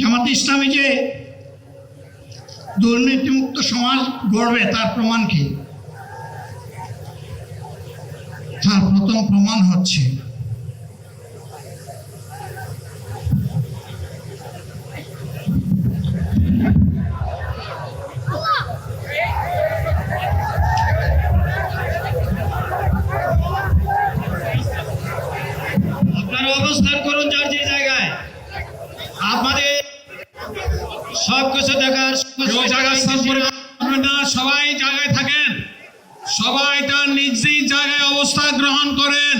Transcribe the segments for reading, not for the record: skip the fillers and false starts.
জামাত ইসলামী যে দুর্নীতিমুক্ত সমাজ গড়বে তার প্রমাণ কি? তার প্রথম প্রমাণ হচ্ছে আপনারা অবস্থান করুন যার যে জায়গায়। আমাদের সবকিছু দেখার সবাই জায়গায় থাকেন, সবাই তার নিজ নিজ জায়গায় অবস্থান গ্রহণ করেন,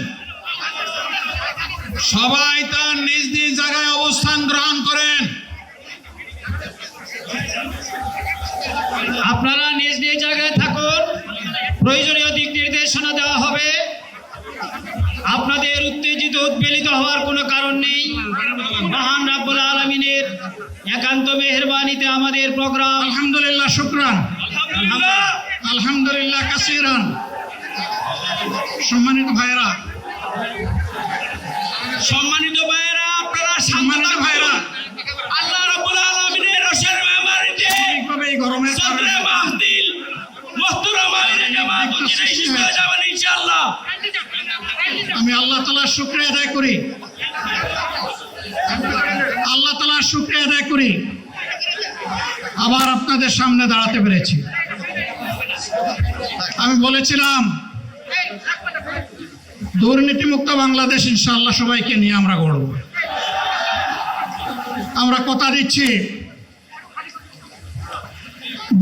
সবাই তার নিজ নিজ জায়গায় অবস্থান গ্রহণ করেন। আপনারা নিজ নিজ জায়গায় থাকুন, প্রয়োজনীয় দিক নির্দেশনা দেওয়া হবে। আপনাদের উত্তেজিত উদ্বেলিত হওয়ার কোনো কারণ নেই। মহান রাব্বুল আলামিনের একান্ত মেহেরবানিতে আমাদের প্রোগ্রাম আলহামদুলিল্লাহ, শুকরান, আলহামদুলিল্লাহ কাসীরান। সম্মানিত ভাইরা, আপনারা সম্মানিত ভাইরা, আল্লাহ রাব্বুল আলামিনের রসের মেহমানিতে এইভাবে এই গরমের কারণে মাহফিল মুহতারাম আমিরে জামাত হয়ে যাবেন ইনশাআল্লাহ। আমি আল্লাহ তাআলার শুকরিয়া আদায় করি, আল্লাহ তাআলার শুকরিয়া আদায় করি আবার আপনাদের সামনে দাঁড়াতে পেরেছি। আমি বলেছিলাম দুর্নীতিমুক্ত বাংলাদেশ ইনশাআল্লাহ সবাইকে নিয়ে আমরা গড়ব। আমরা কথা দিচ্ছি,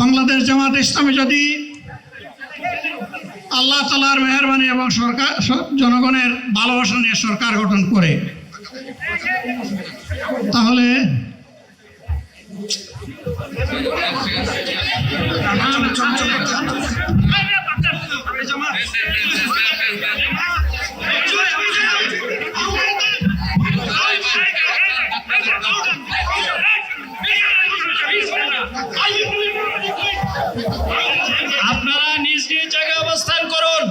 বাংলাদেশ জামাত ইসলামী যদি আল্লাহ তাআলার মেহেরবানি এবং সরকার জনগণের ভালোবাসা নিয়ে সরকার গঠন করে, তাহলে আপনারা নিজ নিজ জায়গায় অবস্থান করুন।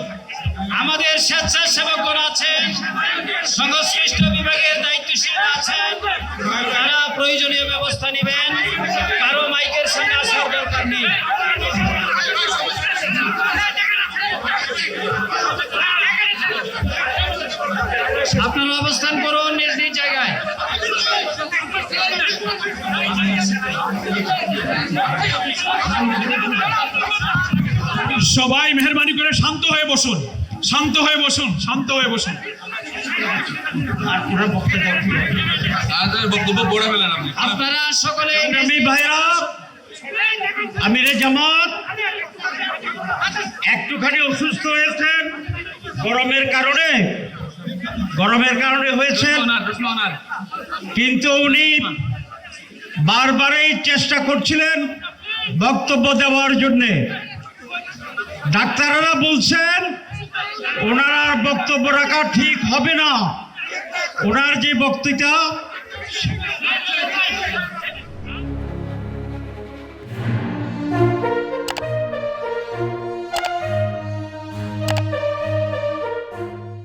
আমাদের স্বেচ্ছাসেবকগণ আছেন, সংশ্লিষ্ট বিভাগের দায়িত্বশীল আছেন, তারা প্রয়োজনীয় ব্যবস্থা নেবেন। কারো মাইকের সামনে আসার দরকার নেই। আপনারা অবস্থান করুন নিজ নিজ জায়গায়। সবাই মেহেরবানি করে শান্ত হয়ে বসুন, শান্ত হয়ে বসুন, শান্ত হয়ে বসুন। আপনারা সকলে ভাইরা, আমিরে জামাত একটুখানি অসুস্থ হয়েছেন গরমের কারণে হয়েছে, কিন্তু উনি বারবারই চেষ্টা করছিলেন বক্তব্য দেওয়ার জন্যে। ডাক্তাররা বলছেন ওনার আর বক্তব্য রাখা ঠিক হবে না। ওনার যে বক্তৃতা